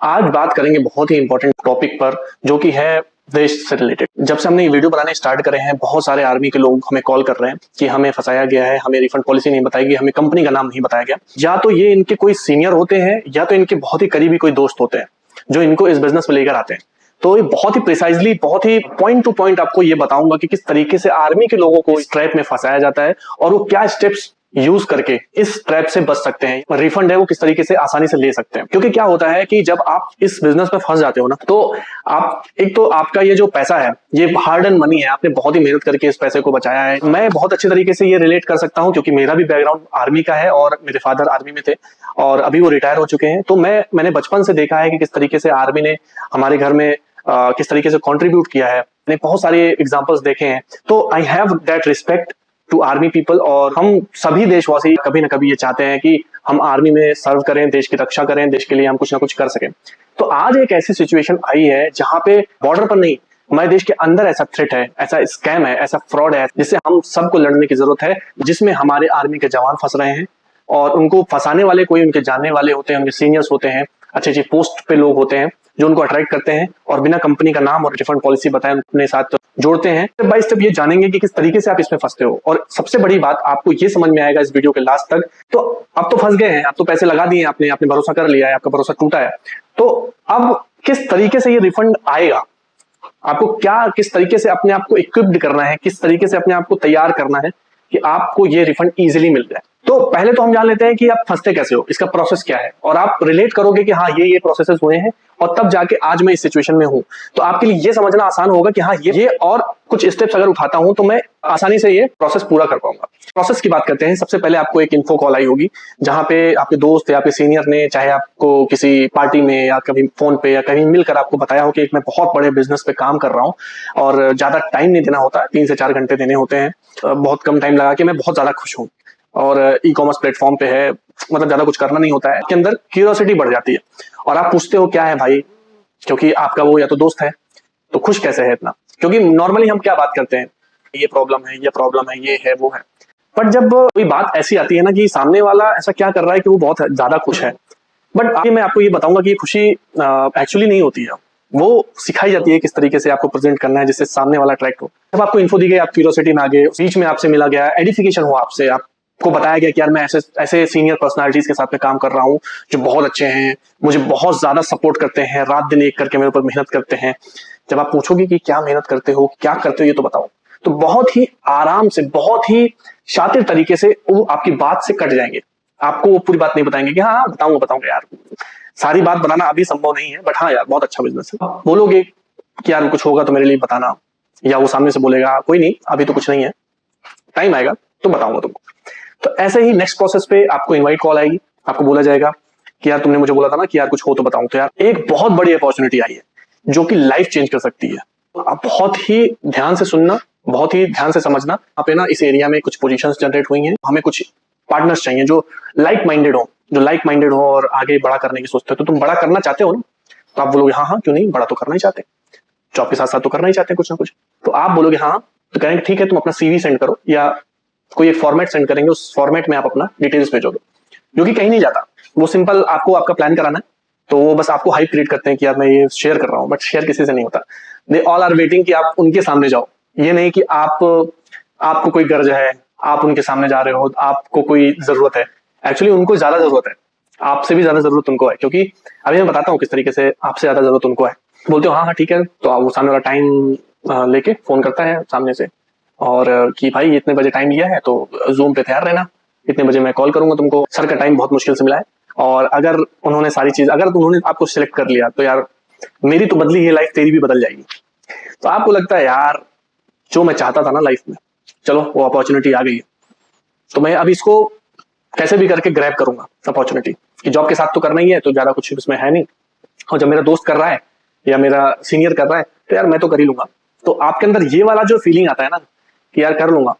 आज बात करेंगे बहुत ही इंपॉर्टेंट टॉपिक पर, जो कि है देश से रिलेटेड। जब से हमने ये वीडियो बनाने स्टार्ट करे हैं, बहुत सारे आर्मी के लोग हमें कॉल कर रहे हैं कि हमें फंसाया गया है, हमें रिफंड पॉलिसी नहीं बताई गई, हमें कंपनी का नाम नहीं बताया गया। या तो ये इनके कोई सीनियर होते हैं या तो इनके बहुत ही करीबी कोई दोस्त होते हैं जो इनको इस बिजनेस में लेकर आते हैं। तो ये बहुत ही प्रिसाइजली, बहुत ही पॉइंट टू पॉइंट आपको ये बताऊंगा कि किस तरीके से आर्मी के लोगों को इस ट्रैप में फंसाया जाता है और वो क्या स्टेप्स यूज करके इस ट्रैप से बच सकते हैं। रिफंड है वो किस तरीके से आसानी से ले सकते हैं। क्योंकि क्या होता है कि जब आप इस बिजनेस में फंस जाते हो ना, तो आप एक तो आपका ये जो पैसा है, ये हार्ड एंड मनी है, आपने बहुत ही मेहनत करके इस पैसे को बचाया है। मैं बहुत अच्छे तरीके से ये रिलेट कर सकता हूँ क्योंकि मेरा भी बैकग्राउंड आर्मी का है और मेरे फादर आर्मी में थे और अभी वो रिटायर हो चुके हैं। तो मैंने बचपन से देखा है कि किस तरीके से आर्मी ने हमारे घर में किस तरीके से कंट्रीब्यूट किया है। मैंने बहुत सारे एग्जांपल्स देखे हैं। तो I have that respect to army people और हम सभी देशवासी कभी ना कभी ये चाहते हैं कि हम आर्मी में सर्व करें, देश की रक्षा करें, देश के लिए हम कुछ ना कुछ कर सकें। तो आज एक ऐसी सिचुएशन आई है जहां पे बॉर्डर पर नहीं, हमारे देश के अंदर ऐसा थ्रेट है, ऐसा स्कैम है, ऐसा फ्रॉड है जिससे हम सबको लड़ने की जरूरत है, जिसमें हमारे आर्मी के जवान फंस रहे हैं और उनको फंसाने वाले कोई उनके जानने वाले होते हैं, उनके सीनियर्स होते हैं, अच्छे अच्छे पोस्ट पे लोग होते हैं जो उनको अट्रैक्ट करते हैं और बिना कंपनी का नाम और रिफंड पॉलिसी बताए अपने साथ जोड़ते हैं। स्टेप बाय स्टेप ये जानेंगे कि किस तरीके से आप इसमें फंसते हो और सबसे बड़ी बात आपको ये समझ में आएगा इस वीडियो के लास्ट तक। तो अब तो फंस गए हैं, आप तो पैसे लगा दिए, आपने भरोसा कर लिया है, आपका भरोसा टूटा है, तो अब किस तरीके से ये रिफंड आएगा, आपको क्या किस तरीके से अपने आप को इक्विप्ड करना है, किस तरीके से अपने आप को तैयार करना है कि आपको ये रिफंड इजीली मिल जाए। तो पहले तो हम जान लेते हैं कि आप फंसते कैसे हो, इसका प्रोसेस क्या है और आप रिलेट करोगे कि हाँ ये प्रोसेसेस हुए हैं और तब जाके आज मैं इस सिचुएशन में हूं। तो आपके लिए ये समझना आसान होगा कि हाँ ये और कुछ स्टेप्स अगर उठाता हूं तो मैं आसानी से ये प्रोसेस पूरा कर पाऊंगा। प्रोसेस की बात करते हैं। सबसे पहले आपको एक इन्फो कॉल आई होगी जहां पे आपके दोस्त या आपके सीनियर ने, चाहे आपको किसी पार्टी में या कभी फोन पे या कहीं मिलकर आपको बताया हो कि मैं बहुत बड़े बिजनेस पे काम कर रहा हूँ और ज्यादा टाइम नहीं देना होता, 3 से 4 घंटे देने होते हैं, बहुत कम टाइम लगा के मैं बहुत ज्यादा खुश हूँ और ई कॉमर्स प्लेटफॉर्म पे है, मतलब ज्यादा कुछ करना नहीं होता है। के अंदर क्यूरियोसिटी बढ़ जाती है और आप पूछते हो क्या है भाई, क्योंकि आपका वो या तो दोस्त है, तो खुश कैसे है इतना। क्योंकि नॉर्मली हम क्या बात करते हैं, ये प्रॉब्लम है, ये प्रॉब्लम है, ये है, वो है। बट जब कोई बात ऐसी आती है ना कि सामने वाला ऐसा क्या कर रहा है कि वो बहुत ज्यादा खुश है, बट आगे मैं आपको ये बताऊंगा कि खुशी एक्चुअली नहीं होती है, वो सिखाई जाती है किस तरीके से आपको प्रेजेंट करना है जिससे सामने वाला अट्रैक्ट हो। जब आपको इन्फो दी गई, आप क्यूरियोसिटी में आ गए, बीच में आपसे मिला गया, एडिफिकेशन हुआ आपसे, आपको बताया गया कि यार मैं ऐसे सीनियर पर्सनालिटीज के साथ में काम कर रहा हूँ जो बहुत अच्छे हैं, मुझे बहुत ज्यादा सपोर्ट करते हैं, रात दिन एक करके मेरे ऊपर मेहनत करते हैं। जब आप पूछोगे कि क्या मेहनत करते हो, क्या करते हो, ये तो बताओ, तो बहुत ही आराम से, बहुत ही शातिर तरीके से वो आपकी बात से कट जाएंगे। आपको वो पूरी बात नहीं बताएंगे कि हाँ बताऊंगा यार, सारी बात बताना अभी संभव नहीं है, बट हाँ यार बहुत अच्छा बिजनेस है। बोलोगे कि यार कुछ होगा तो मेरे लिए बताना, या वो सामने से बोलेगा कोई नहीं अभी तो कुछ नहीं है, टाइम आएगा तो बताऊंगा तुमको। तो ऐसे ही नेक्स्ट प्रोसेस पे आपको इनवाइट कॉल आएगी, आपको बोला जाएगा कि यार तुमने मुझे बोला था ना कि यार कुछ हो तो बताऊं। तो यार एक बहुत बड़ी अपॉर्चुनिटी आई है जो कि लाइफ चेंज कर सकती है। आप बहुत ही ध्यान से सुनना, बहुत ही ध्यान से समझना। यहाँ पे ना इस एरिया में कुछ पोजीशंस जनरेट हुई हैं, हमें कुछ पार्टनर्स चाहिए जो लाइक माइंडेड हो और आगे बड़ा करने की सोचते हो। तो तुम बड़ा करना चाहते हो ना, तो आप बोलोगे हाँ क्यों नहीं, बड़ा तो करना ही चाहते हैं, जॉब के साथ साथ तो करना ही चाहते हैं कुछ ना कुछ। तो आप बोलोगे हाँ, तो कहेंगे ठीक है तुम अपना सीवी सेंड करो या कोई एक फॉर्मेट सेंड करेंगे, उस फॉर्मेट में आप अपना डिटेल्स भेजोगे, जो कि कहीं नहीं जाता। वो सिंपल आपको आपका प्लान कराना है, तो वो बस आपको हाइप क्रिएट करते हैं कि यार मैं ये शेयर कर रहा हूँ, बट शेयर किसी से नहीं होता। दे ऑल आर वेटिंग कि आप उनके सामने जाओ। ये नहीं कि आपको कोई गर्ज है, आप उनके सामने जा रहे हो, आपको कोई जरूरत है। एक्चुअली उनको ज्यादा जरूरत है, आपसे भी ज्यादा जरूरत उनको है, क्योंकि अभी मैं बताता हूँ किस तरीके से आपसे ज्यादा जरूरत उनको है। बोलते हो हाँ हाँ ठीक है, तो आप वो सामने वाला टाइम लेके फोन करता है सामने से और कि भाई इतने बजे टाइम लिया है तो जूम पे तैयार रहना, इतने बजे मैं कॉल करूंगा तुमको, सर का टाइम बहुत मुश्किल से मिला है। और अगर उन्होंने सारी चीज, अगर उन्होंने आपको सिलेक्ट कर लिया तो यार मेरी तो बदली है लाइफ, तेरी भी बदल जाएगी। तो आपको लगता है यार जो मैं चाहता था ना लाइफ में, चलो वो अपॉर्चुनिटी आ गई है, तो मैं अब इसको कैसे भी करके ग्रैब करूंगा अपॉर्चुनिटी, कि जॉब के साथ तो करना ही है, तो ज्यादा कुछ इसमें है नहीं, और जब मेरा दोस्त कर रहा है या मेरा सीनियर कर रहा है तो यार मैं तो कर ही लूंगा। तो आपके अंदर ये वाला जो फीलिंग आता है ना कि यार कर लूंगा,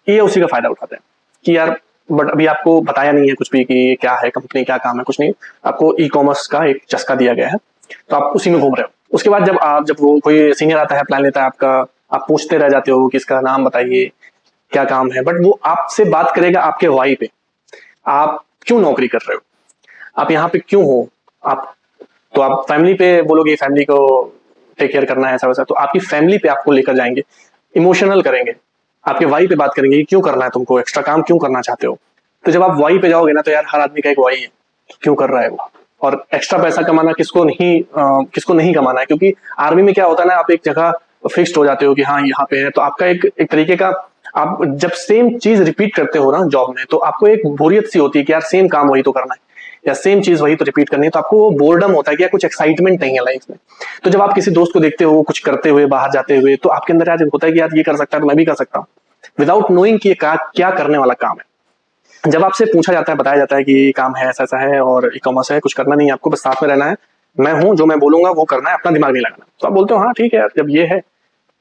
ये उसी का फायदा उठाते हैं कि यार, बट अभी आपको बताया नहीं है कुछ भी कि क्या है कंपनी, क्या काम है, कुछ नहीं। आपको ई कॉमर्स का एक चस्का दिया गया है, तो आप उसी में घूम रहे हो। उसके बाद जब वो कोई सीनियर आता है, प्लान लेता है आपका, आप पूछते रह जाते हो कि इसका नाम बताइए, क्या काम है, बट वो आपसे बात करेगा आपके वाई पे, आप क्यों नौकरी कर रहे हो, आप यहाँ पे क्यों हो, आप तो आप फैमिली पे बोलोगे फैमिली को टेक केयर करना है ऐसा वैसा, तो आपकी फैमिली पे आपको लेकर जाएंगे, इमोशनल करेंगे, आपके वाई पे बात करेंगे, क्यों करना है तुमको, एक्स्ट्रा काम क्यों करना चाहते हो। तो जब आप वाई पे जाओगे ना, तो यार हर आदमी का एक वाई है, क्यों कर रहा है वो। और एक्स्ट्रा पैसा कमाना किसको नहीं कमाना है, क्योंकि आर्मी में क्या होता है ना, आप एक जगह फिक्स्ड हो जाते हो कि हाँ यहाँ पे है, तो आपका एक तरीके का, आप जब सेम चीज रिपीट करते हो ना जॉब में, तो आपको एक बोरियत सी होती है कि यार सेम काम वही तो करना है, या सेम चीज वही तो रिपीट करनी है, तो आपको वो बोर्डम होता है कि यार कुछ एक्साइटमेंट नहीं है लाइफ में। तो जब आप किसी दोस्त को देखते हो कुछ करते हुए, बाहर जाते हुए, तो आपके अंदर यार होता है कि यार ये कर सकता है तो मैं भी कर सकता हूँ, विदाउट नोइंग कि ये क्या करने वाला काम है। जब आपसे पूछा जाता है, बताया जाता है कि ये काम है, ऐसा ऐसा है और ई कॉमर्स है, कुछ करना नहीं है आपको, बस साथ में रहना है, मैं हूं, जो मैं बोलूंगा वो करना है, अपना दिमाग नहीं लगाना, तो आप बोलते हो हाँ ठीक है यार, जब ये है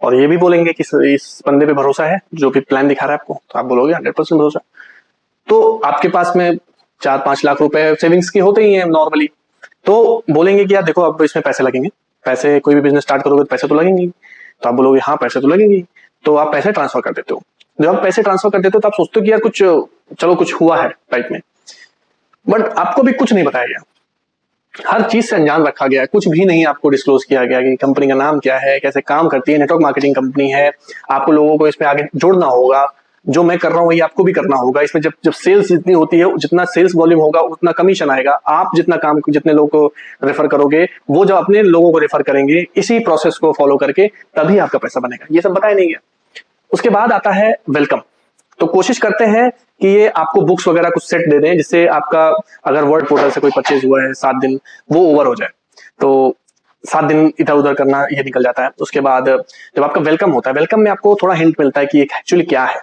और ये भी बोलेंगे कि इस बंदे पे भरोसा है, जो भी प्लान दिखा रहा है आपको, तो आप बोलोगे 100% भरोसा। तो आपके पास में 4-5 लाख रुपए सेविंग्स के होते ही हैं नॉर्मली, तो बोलेंगे कि यार देखो अब इसमें पैसे लगेंगे, पैसे, कोई भी बिजनेस स्टार्ट करोगे तो पैसे तो लगेंगे, तो आप बोलोगे हाँ पैसे तो लगेंगे, तो आप पैसे ट्रांसफर कर देते हो। जब आप पैसे ट्रांसफर कर देते हो तो आप सोचते हो कि यार कुछ, चलो कुछ हुआ है टाइप में, बट आपको भी कुछ नहीं बताया गया, हर चीज से अनजान रखा गया है, कुछ भी नहीं आपको डिस्क्लोज किया गया कि कंपनी का नाम क्या है, कैसे काम करती है, नेटवर्क मार्केटिंग कंपनी है, आपको लोगों को इसमें आगे जोड़ना होगा, जो मैं कर रहा हूँ वही आपको भी करना होगा। इसमें जब जब सेल्स जितनी होती है, जितना सेल्स वॉल्यूम होगा उतना कमीशन आएगा, आप जितने लोगों को रेफर करोगे, वो जब अपने लोगों को रेफर करेंगे, इसी प्रोसेस को फॉलो करके तभी आपका पैसा बनेगा। ये सब बताया नहीं गया। उसके बाद आता है वेलकम। तो कोशिश करते हैं कि ये आपको बुक्स वगैरह कुछ सेट दे दें, जिससे आपका अगर वर्ड पोर्टल से कोई परचेज हुआ है 7 दिन, वो ओवर हो जाए, तो 7 दिन इधर उधर करना ये निकल जाता है। उसके बाद जब आपका वेलकम होता है, वेलकम में आपको थोड़ा हिंट मिलता है कि एक्चुअली क्या है,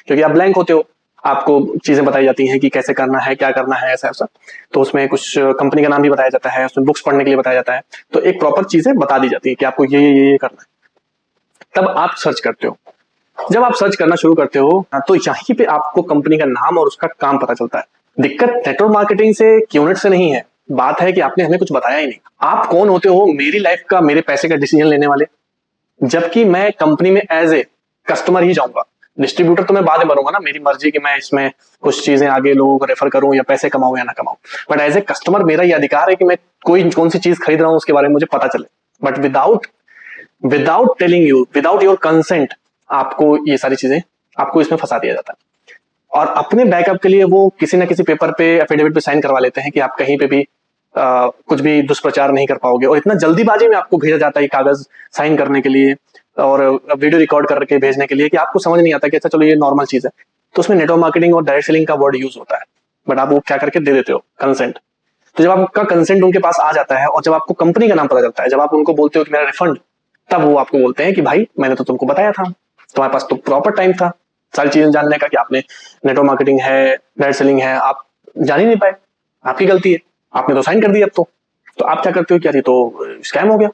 क्योंकि आप ब्लैंक होते हो, आपको चीजें बताई जाती हैं कि कैसे करना है, क्या करना है, ऐसा ऐसा। तो उसमें कुछ कंपनी का नाम भी बताया जाता है, उसमें बुक्स पढ़ने के लिए बताया जाता है, तो एक प्रॉपर चीजें बता दी जाती है कि आपको ये करना है। तब आप सर्च करते हो। जब आप सर्च करना शुरू करते हो, तो यहीं पे आपको कंपनी का नाम और उसका काम पता चलता है। दिक्कत नेटवर्क मार्केटिंग से, क्यूनेट से नहीं है, बात है कि आपने हमें कुछ बताया ही नहीं। आप कौन होते हो मेरी लाइफ का, मेरे पैसे का डिसीजन लेने वाले, जबकि मैं कंपनी में एज ए कस्टमर ही जाऊंगा। डिस्ट्रीब्यूटर तो मैं बाद में बनूंगा ना, मेरी मर्जी कि मैं इसमें कुछ चीजें आगे लोगों को रेफर करूं या पैसे कमाऊं या ना कमाऊं, बट एज ए कस्टमर मेरा ये अधिकार है कि मैं कौन सी चीज खरीद रहा हूं उसके बारे में मुझे पता चले। But without telling you, without your consent, आपको ये सारी चीजें, आपको इसमें फंसा दिया जाता है। और अपने बैकअप के लिए वो किसी ना किसी पेपर पे, एफिडेविट पे साइन करवा लेते हैं कि आप कहीं पे भी कुछ भी दुष्प्रचार नहीं कर पाओगे, और इतना जल्दीबाजी में आपको भेजा जाता है कागज साइन करने के लिए और वीडियो रिकॉर्ड करके भेजने के लिए, कि आपको समझ नहीं आता कि अच्छा चलो ये नॉर्मल चीज है। तो उसमें नेटवर्क मार्केटिंग और डायरेक्ट सेलिंग का वर्ड यूज होता है, बट आप वो क्या करके दे देते हो, कंसेंट। तो जब आपका कंसेंट उनके पास आ जाता है और जब आपको कंपनी का नाम पता चलता है, जब आप उनको बोलते हो कि मेरा रिफंड, तब वो आपको बोलते हैं कि भाई मैंने तो तुमको बताया था, तुम्हारे पास तो प्रॉपर टाइम था सारी चीजें जानने का कि आपने नेटवर्क मार्केटिंग है, डायरेक्ट सेलिंग है, आप जान ही नहीं पाए, आपकी गलती है, आपने तो साइन कर दिया। अब तो आप क्या करते हो कि यार ये तो स्कैम हो गया।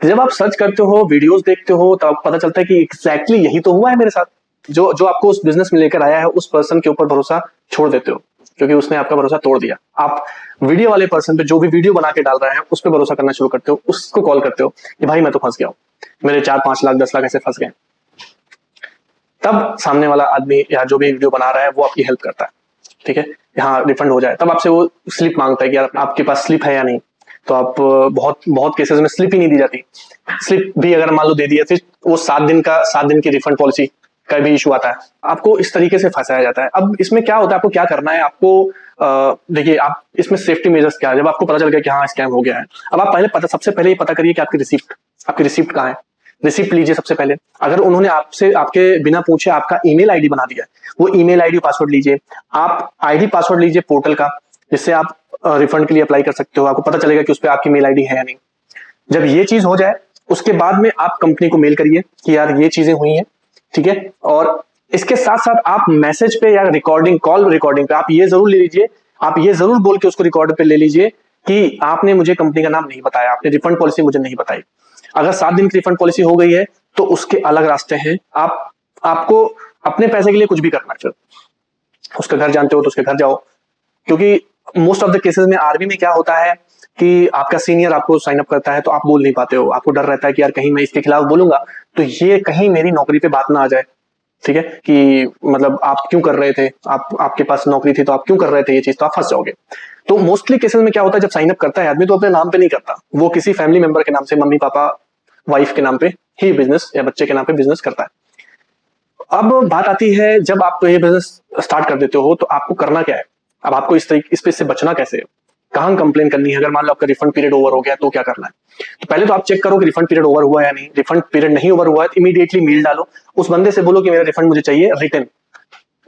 जब आप सर्च करते हो, वीडियोस देखते हो, तब पता चलता है कि एग्जैक्टली यही तो हुआ है मेरे साथ। जो आपको उस बिजनेस में लेकर आया है, उस पर्सन के ऊपर भरोसा छोड़ देते हो, क्योंकि उसने आपका भरोसा तोड़ दिया। आप वीडियो वाले पर्सन पे, जो भी वीडियो बना के डाल रहा है, उस पर भरोसा करना शुरू करते हो, उसको कॉल करते हो कि भाई मैं तो फंस गया हूँ, मेरे 4-5 लाख 10 लाख ऐसे फंस गए। तब सामने वाला आदमी या जो भी वीडियो बना रहा है वो आपकी हेल्प करता है, ठीक है, यहाँ रिफंड हो जाए। तब आपसे वो स्लिप मांगता है कि यार आपके पास स्लिप है या नहीं। तो आप बहुत केसेस में स्लिप ही नहीं दी जाती। स्लिप भी अगर मान लो दे दिया, फिर वो 7 दिन की रिफंड पॉलिसी का भी इशू आता है। आपको इस तरीके से फंसाया जाता है। अब इसमें क्या होता है, आपको क्या करना है, आपको देखिए, आप इसमें सेफ्टी मेजर्स क्या है। जब आपको पता चल गया कि हाँ स्कैम हो गया है, अब आप सबसे पहले ये पता करिए कि आपकी रिसिप्ट कहाँ है। रिसिप्ट लीजिए सबसे पहले। अगर उन्होंने आपसे आपके बिना पूछे आपका ईमेल आईडी बना दिया, वो ईमेल आईडी पासवर्ड लीजिए। आप आईडी पासवर्ड लीजिए पोर्टल का, जिससे आप रिफंड के लिए अप्लाई कर सकते हो। आपको पता चलेगा कि उस पर आपकी मेल आईडी है या नहीं। जब ये चीज हो जाए, उसके बाद में आप कंपनी को मेल करिए कि यार ये चीजें हुई हैं, ठीक है। और इसके साथ साथ आप मैसेज पे या कॉल रिकॉर्डिंग पे आप ये जरूर ले लीजिए, आप ये जरूर बोल के उसको रिकॉर्ड पे ले लीजिए कि आपने मुझे कंपनी का नाम नहीं बताया, आपने रिफंड पॉलिसी मुझे नहीं बताई। अगर 7 दिन की रिफंड पॉलिसी हो गई है तो उसके अलग रास्ते हैं। आपको अपने पैसे के लिए कुछ भी करना है, फिर उसका घर जानते हो तो उसके घर जाओ। क्योंकि मोस्ट ऑफ द केसेस में आर्मी में क्या होता है कि आपका सीनियर आपको साइन अप करता है तो आप बोल नहीं पाते हो। आपको डर रहता है कि यार कहीं मैं इसके खिलाफ बोलूंगा तो ये कहीं मेरी नौकरी पे बात ना आ जाए, ठीक है, कि मतलब आप क्यों कर रहे थे, आपके पास नौकरी थी तो आप क्यों कर रहे थे ये चीज, तो आप फंस जाओगे। तो मोस्टली केसेस में क्या होता है, जब साइन अप करता है आदमी तो अपने नाम पे नहीं करता, वो किसी फैमिली मेंबर के नाम से, मम्मी पापा वाइफ के नाम पे ही बिजनेस या बच्चे के नाम पे बिजनेस करता है। अब बात आती है, जब आप ये बिजनेस स्टार्ट कर देते हो तो आपको करना क्या है। अब आपको इस पे से बचना कैसे है, कहाँ कंप्लेन करनी है, अगर मान लो आपका रिफंड पीरियड ओवर हो गया तो क्या करना है। तो पहले तो आप चेक करो कि रिफंड पीरियड ओवर हुआ है या नहीं। रिफंड पीरियड नहीं ओवर हुआ है तो इमीडिएटली मेल डालो, उस बंदे से बोलो कि मेरा रिफंड मुझे चाहिए रिटर्न,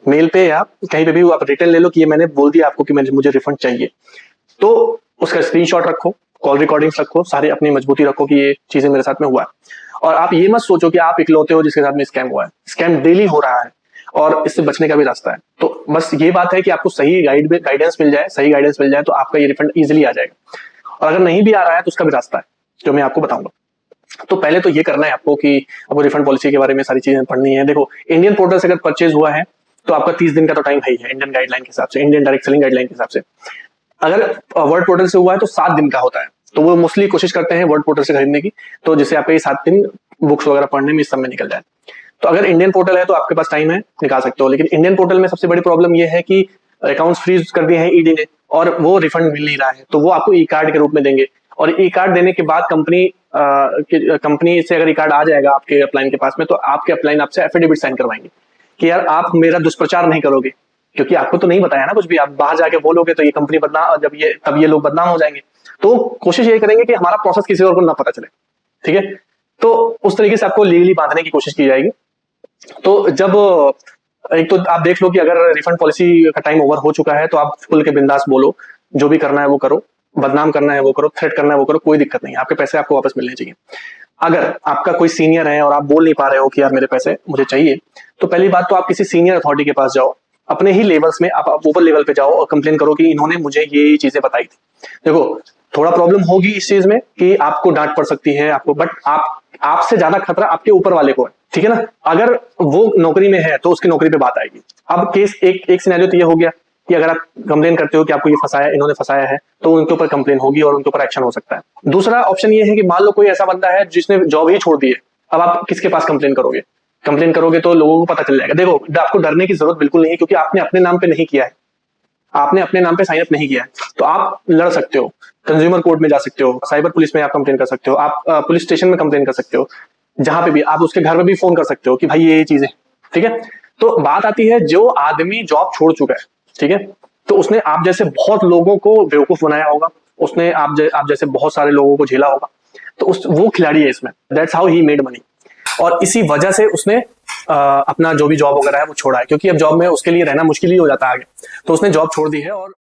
मेल पे या कहीं पे भी आप रिटर्न ले लो कि ये मैंने बोल दिया आपको कि मुझे रिफंड चाहिए। तो उसका स्क्रीनशॉट रखो, कॉल रिकॉर्डिंग्स रखो, सारे अपनी मजबूती रखो कि ये चीजें मेरे साथ में हुआ है। और आप ये मत सोचो कि आप इकलौते हो जिसके साथ में स्कैम हुआ है, स्कैम डेली हो रहा है और इससे बचने का भी रास्ता है। तो बस ये बात है कि आपको सही गाइडेंस मिल जाए, सही गाइडेंस मिल जाए तो आपका ये रिफंड इजीली आ जाएगा। और अगर नहीं भी आ रहा है तो उसका भी रास्ता है जो मैं आपको बताऊंगा। तो पहले तो ये करना है आपको कि आपको रिफंड पॉलिसी के बारे में सारी चीजें पढ़नी है। देखो, इंडियन पोर्टल से अगर परचेज हुआ है तो आपका 30 दिन का तो टाइम है ही है, इंडियन गाइडलाइन के हिसाब से, इंडियन डायरेक्ट सेलिंग गाइडलाइन के हिसाब से। अगर वर्ड पोर्टल से हुआ है तो 7 दिन का होता है, तो वो मोस्टली कोशिश करते हैं वर्ड पोर्टल से खरीदने की, तो जिससे आपके ये 7 दिन बुक्स वगैरह पढ़ने में इस सब में निकल जाए। तो अगर इंडियन पोर्टल है तो आपके पास टाइम है, निकाल सकते हो। लेकिन इंडियन पोर्टल में सबसे बड़ी प्रॉब्लम ये है कि अकाउंट्स फ्रीज कर दिए हैं ईडी ने और वो रिफंड मिल नहीं रहा है, तो वो आपको ई कार्ड के रूप में देंगे। और ई कार्ड देने के बाद कंपनी से अगर ई कार्ड आ जाएगा आपके अपलाइन के पास में, तो आपके अपलाइन आपसे एफिडेविट साइन करवाएंगे कि यार आप मेरा दुष्प्रचार नहीं करोगे, क्योंकि आपको तो नहीं बताया ना कुछ भी, आप बाहर जाके बोलोगे तो ये कंपनी बदनाम, तब ये लोग बदनाम हो जाएंगे। तो कोशिश ये करेंगे कि हमारा प्रोसेस किसी और को ना पता चले, ठीक है। तो उस तरीके से आपको लीगली बांधने की कोशिश की जाएगी। तो जब एक तो आप देख लो कि अगर रिफंड पॉलिसी का टाइम ओवर हो चुका है तो आप खुल के बिंदास बोलो, जो भी करना है वो करो, बदनाम करना है वो करो, थ्रेट करना है वो करो, कोई दिक्कत नहीं है, आपके पैसे आपको वापस मिलने चाहिए। अगर आपका कोई सीनियर है और आप बोल नहीं पा रहे हो कि यार मेरे पैसे मुझे चाहिए, तो पहली बात तो आप किसी सीनियर अथॉरिटी के पास जाओ, अपने ही लेवल्स में आप ऊपर लेवल पे जाओ और कंप्लेन करो कि इन्होंने मुझे ये चीजें बताई थी। देखो, थोड़ा प्रॉब्लम होगी इस चीज में कि आपको डांट पड़ सकती है आपको, बट आपसे ज्यादा खतरा आपके ऊपर वाले को है, ठीक है ना। अगर वो नौकरी में है तो उसकी नौकरी पे बात आएगी। अब केस एक सिनेरियो तो ये हो गया कि अगर आप कंप्लेन करते हो कि आपको ये फंसाया, इन्होंने फंसाया है, तो उनके ऊपर कंप्लेन होगी और उनके ऊपर एक्शन हो सकता है। दूसरा ऑप्शन ये है कि मान लो कोई ऐसा बंदा है जिसने जॉब ही छोड़ दी है, अब आप किसके पास कंप्लेन करोगे। कंप्लेन करोगे तो लोगों को पता चल जाएगा। देखो, आपको डरने की जरूरत बिल्कुल नहीं है, क्योंकि आपने अपने नाम पे नहीं किया है, आपने अपने नाम पे साइन अप नहीं किया है, तो आप लड़ सकते हो, कंज्यूमर कोर्ट में जा सकते हो, साइबर पुलिस में आप कंप्लेन कर सकते हो, आप पुलिस स्टेशन में कंप्लेन कर सकते हो, जहां पे भी आप उसके घर में भी फोन कर सकते हो कि भाई ये चीजें, ठीक है। तो बात आती है, जो आदमी जॉब छोड़ चुका है, ठीक है, तो उसने आप जैसे बहुत लोगों को बेवकूफ बनाया होगा, उसने आप जैसे बहुत सारे लोगों को झेला होगा, तो वो खिलाड़ी है इसमें। That's how he made money. और इसी वजह से उसने अपना जो भी जॉब वगैरह है वो छोड़ा है, क्योंकि अब जॉब में उसके लिए रहना मुश्किल ही हो जाता है आगे, तो उसने जॉब छोड़ दी है। और